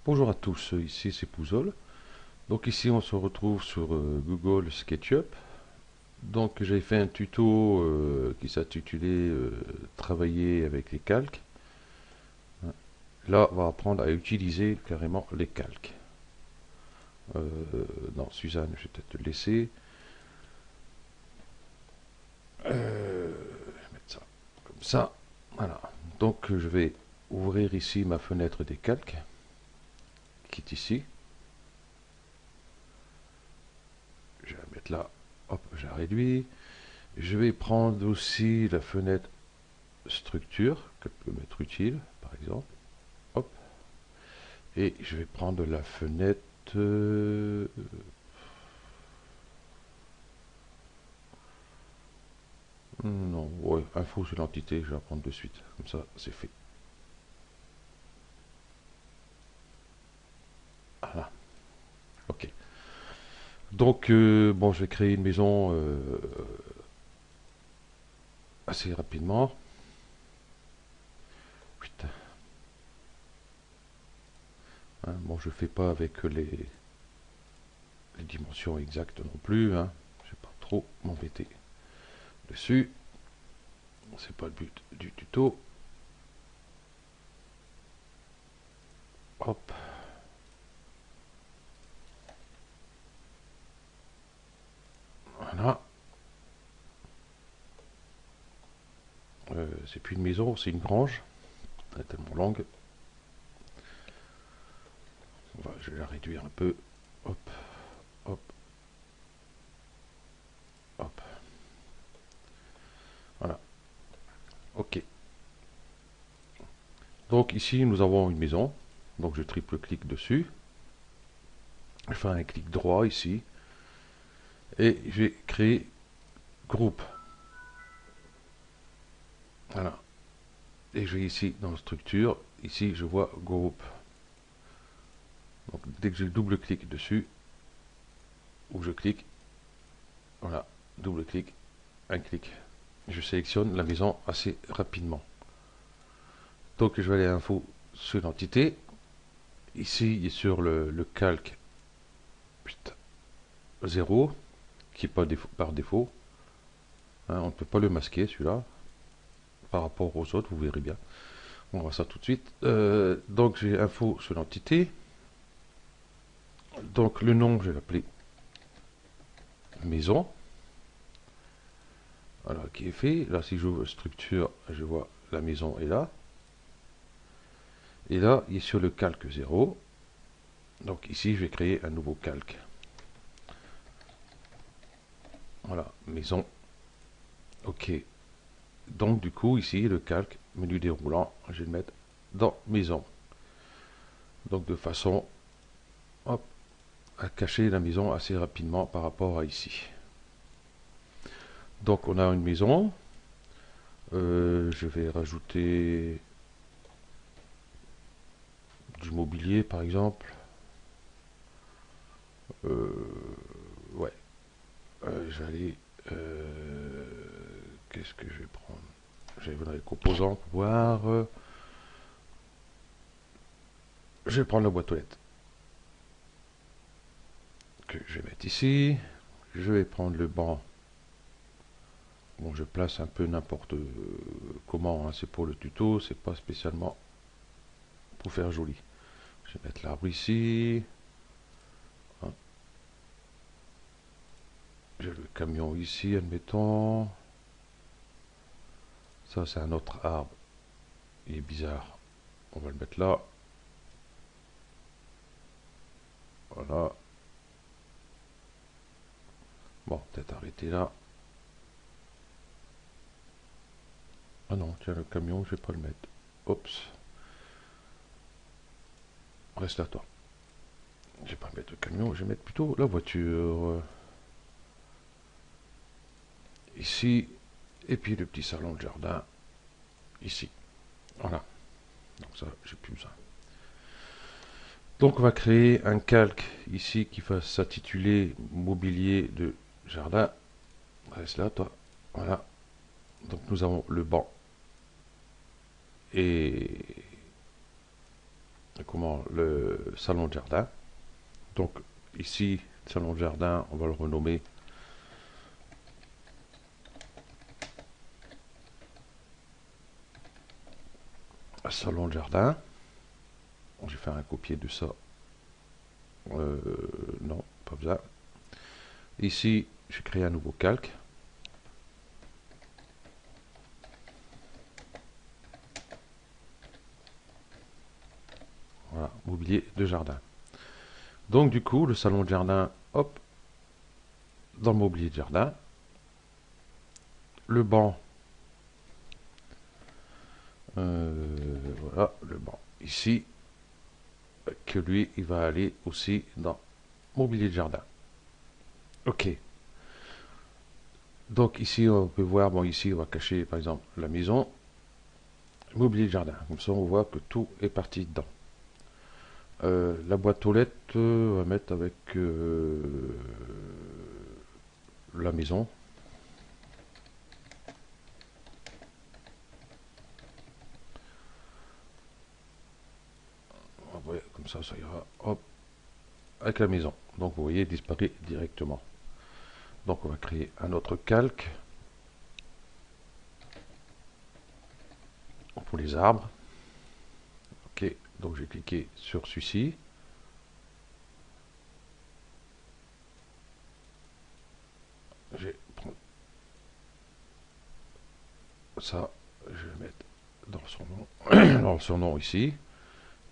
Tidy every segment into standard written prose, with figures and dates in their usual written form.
Bonjour à tous, ici c'est Pouzol. Donc ici on se retrouve sur Google SketchUp. Donc j'ai fait un tuto qui s'intitulait Travailler avec les calques. Là on va apprendre à utiliser carrément les calques. Euh, non, Suzanne, je vais peut-être te laisser. Je vais mettre ça comme ça. Voilà. Donc je vais ouvrir ici ma fenêtre des calques qui est ici. Je vais la mettre là. Hop, j'ai réduit. Je vais prendre aussi la fenêtre structure que peut m'être utile, par exemple. Hop. Et je vais prendre la fenêtre. Non, ouais, info sur l'entité, je vais la prendre de suite. Comme ça, c'est fait. Voilà. Ok. Donc, bon, je vais créer une maison assez rapidement. Putain. Hein, bon, je fais pas avec les dimensions exactes non plus. Hein. Je vais pas trop m'embêter dessus. C'est pas le but du tuto. Hop. Voilà. C'est plus une maison, c'est une grange. Elle est tellement longue. Je vais la réduire un peu. Hop, hop, hop. Voilà. Ok. Donc ici, nous avons une maison. Donc je triple-clique dessus. Je fais un clic droit ici. Et je vais créer groupe. Voilà. Et je vais ici dans structure. Ici, je vois groupe. Donc dès que je double-clique dessus, ou je clique, voilà, double-clic, un clic. Je sélectionne la maison assez rapidement. Donc je vais aller à info sur l'entité. Ici, sur le calque, putain, 0, qui est pas par défaut. Hein, on ne peut pas le masquer celui-là. Par rapport aux autres, vous verrez bien. On va voir ça tout de suite. Donc j'ai info sur l'entité. Donc le nom, je vais l'appeler maison. Voilà, qui est fait. Là, si j'ouvre structure, je vois la maison est là. Et là, il est sur le calque 0. Donc ici, je vais créer un nouveau calque. Voilà, maison. Ok. Donc du coup, ici, le calque, menu déroulant, je vais le mettre dans maison. Donc de façon, hop, à cacher la maison assez rapidement par rapport à ici. Donc on a une maison. Je vais rajouter du mobilier par exemple. Ouais. J'allais. Qu'est-ce que je vais prendre? Je vais dans les composants pour voir. Je vais prendre la boîte aux lettres que je vais mettre ici. Je vais prendre le banc. Bon, je place un peu n'importe comment. Hein, c'est pour le tuto. C'est pas spécialement pour faire joli. Je vais mettre l'arbre ici. Hein. J'ai le camion ici, admettons. Ça, c'est un autre arbre. Il est bizarre. On va le mettre là. Voilà. Bon, peut-être arrêter là. Ah non, tiens, le camion, je vais pas le mettre. Oups. Reste à toi. Je vais pas mettre le camion, je vais mettre plutôt la voiture. Ici. Et puis le petit salon de jardin. Ici. Voilà. Donc ça, j'ai plus besoin. Donc on va créer un calque ici qui va s'intituler mobilier de jardin. Reste là, toi. Voilà. Donc nous avons le banc et comment, le salon de jardin. Donc ici, salon de jardin, on va le renommer salon de jardin. Je vais faire un copier de ça. Non, pas besoin. Ici, je crée un nouveau calque. Voilà, mobilier de jardin. Donc du coup, le salon de jardin, hop, dans le mobilier de jardin. Le banc, voilà, le banc ici, que lui, il va aller aussi dans mobilier de jardin. Ok. Donc ici, on peut voir, bon ici, on va cacher par exemple la maison, mobilier de jardin. Comme ça, on voit que tout est parti dedans. La boîte aux lettres, on va mettre avec la maison. Ouais, comme ça ira. Hop, avec la maison. Donc vous voyez, il disparaît directement. Donc on va créer un autre calque pour les arbres. Ok, donc j'ai cliqué sur celui-ci. Je vais prendre ça, je vais mettre dans son nom, dans son nom ici,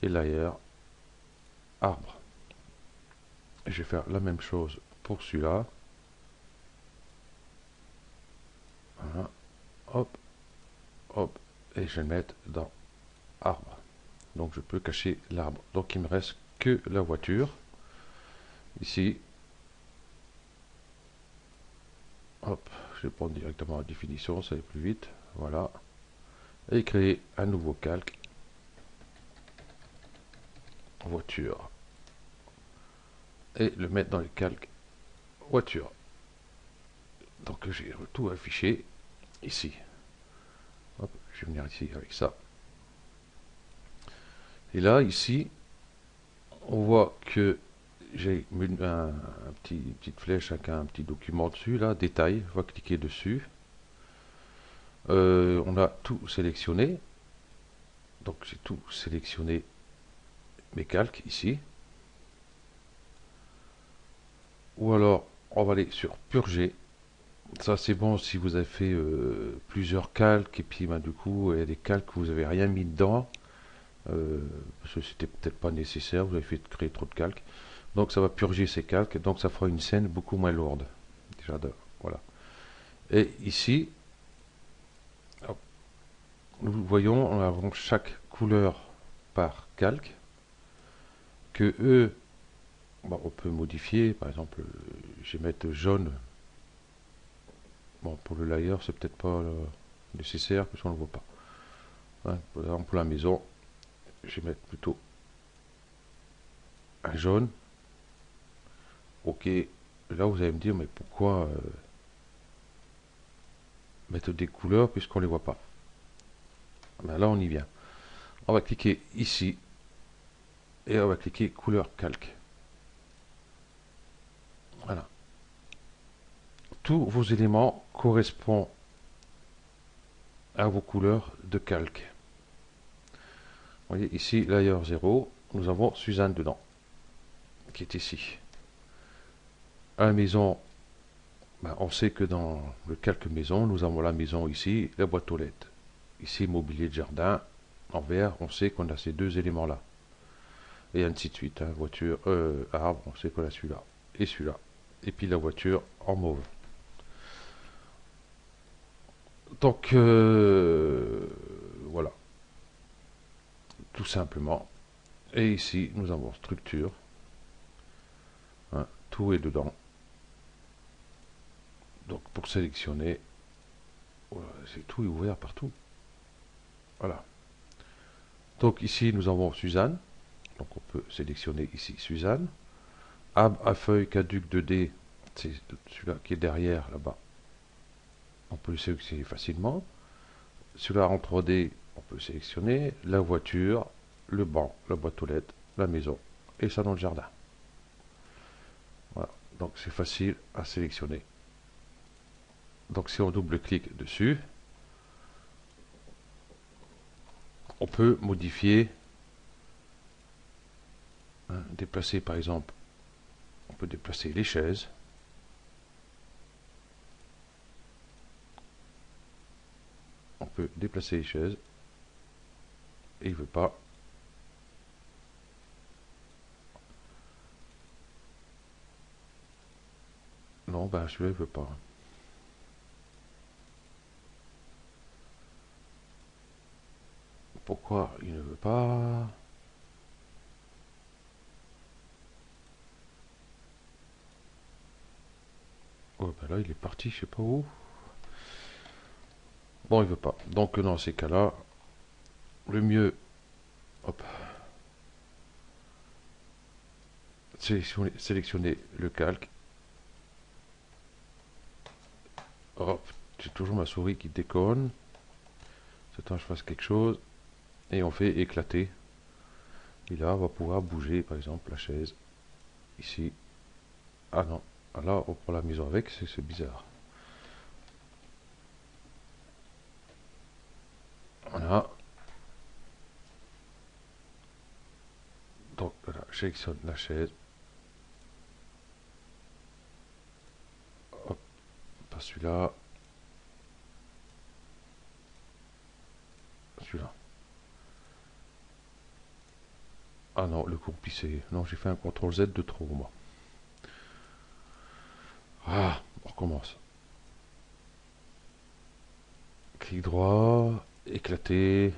et l'ailleurs arbre. Et je vais faire la même chose pour celui-là. Voilà. Hop, hop, et je vais le mettre dans arbre. Donc je peux cacher l'arbre. Donc il me reste que la voiture. Ici, hop, je vais prendre directement la définition, ça va plus vite. Voilà. Et créer un nouveau calque. Voiture. Et le mettre dans le calque voiture. Donc j'ai tout affiché ici. Hop, je vais venir ici avec ça. Et là, ici, on voit que j'ai petite flèche avec un petit document dessus, là, détail. On va cliquer dessus. On a tout sélectionné. Donc j'ai tout sélectionné mes calques ici. Ou alors, on va aller sur purger. Ça c'est bon si vous avez fait plusieurs calques et puis du coup il y a des calques que vous n'avez rien mis dedans. Parce que c'était peut-être pas nécessaire, vous avez fait créer trop de calques. Donc ça va purger ces calques, donc ça fera une scène beaucoup moins lourde. Déjà, voilà. Et ici, hop, nous voyons, on avons chaque couleur par calque que eux, bon, on peut modifier. Par exemple, je vais mettre jaune. Bon, pour le layer, c'est peut-être pas nécessaire parce qu'on ne le voit pas. Hein, par exemple, pour la maison, je vais mettre plutôt un jaune. Ok, là vous allez me dire, mais pourquoi mettre des couleurs puisqu'on ne les voit pas? Ben là, on y vient. On va cliquer ici et on va cliquer couleur calque. Voilà. Tous vos éléments correspondent à vos couleurs de calque. Vous voyez ici, layer 0, nous avons Suzanne dedans, qui est ici. À la maison, ben, on sait que dans le calque maison, nous avons la maison ici, la boîte aux lettres. Ici, mobilier de jardin, en vert, on sait qu'on a ces deux éléments-là. Et ainsi de suite, hein, voiture, arbre, on sait qu'on a celui-là, et celui-là. Et puis la voiture en mauve. Donc, voilà, tout simplement. Et ici, nous avons structure. Hein, tout est dedans. Donc, pour sélectionner, voilà, c'est tout est ouvert partout. Voilà. Donc, ici, nous avons Suzanne. Donc, on peut sélectionner ici Suzanne. Arbre à feuilles caduc 2D, c'est celui-là qui est derrière, là-bas. On peut le sélectionner facilement. Celui-là en 3D, on peut sélectionner. La voiture, le banc, la boîte aux lettres, la maison et le salon de jardin. Voilà, donc c'est facile à sélectionner. Donc si on double-clique dessus, on peut modifier, hein, déplacer par exemple, on peut déplacer les chaises. On peut déplacer les chaises. Et il veut pas. Non, ben celui-là il veut pas. Pourquoi il ne veut pas? Oh, ben là il est parti, je sais pas où. Bon, il veut pas. Donc dans ces cas-là, le mieux, hop, sélectionner le calque. Hop, j'ai toujours ma souris qui déconne. C'est temps que je fasse quelque chose. Et on fait éclater. Et là, on va pouvoir bouger, par exemple, la chaise. Ici. Ah non. Là, on prend la maison avec, c'est bizarre. Voilà. Donc, voilà, je sélectionne la chaise. Hop, pas celui-là. Celui-là. Ah non, le courpissé. Non, j'ai fait un CTRL Z de trop, moi. Ah, on recommence. Clic droit, éclater.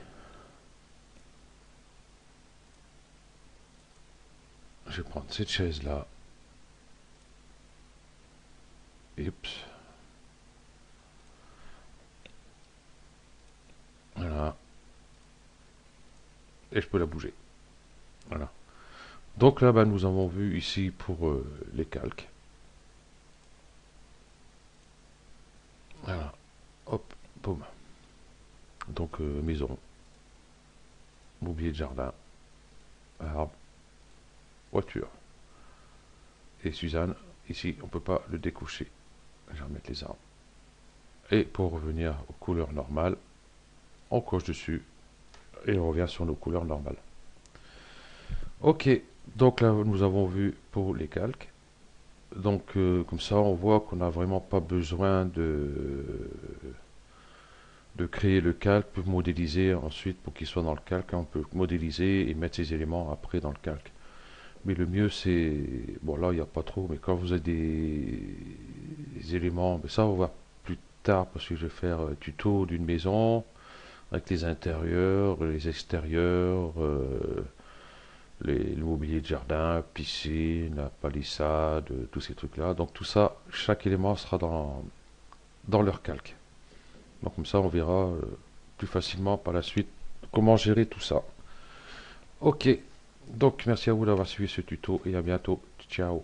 Je vais prendre cette chaise-là. Oups. Voilà. Et je peux la bouger. Voilà. Donc là, bah, nous avons vu ici pour les calques. Voilà. Hop, boum. Donc maison, mobilier de jardin, arbre, voiture. Et Suzanne, ici, on ne peut pas le découcher. Je vais remettre les arbres. Et pour revenir aux couleurs normales, on coche dessus et on revient sur nos couleurs normales. Ok, donc là nous avons vu pour les calques. Donc comme ça on voit qu'on n'a vraiment pas besoin de créer le calque, pour modéliser ensuite pour qu'il soit dans le calque. On peut modéliser et mettre ces éléments après dans le calque. Mais le mieux c'est, bon là il n'y a pas trop, mais quand vous avez des éléments, mais ça on va plus tard parce que je vais faire un tuto d'une maison avec les intérieurs, les extérieurs, le mobilier de jardin, piscine, la palissade, tous ces trucs-là. Donc tout ça, chaque élément sera dans leur calque. Donc comme ça, on verra plus facilement par la suite comment gérer tout ça. Ok, donc merci à vous d'avoir suivi ce tuto et à bientôt. Ciao.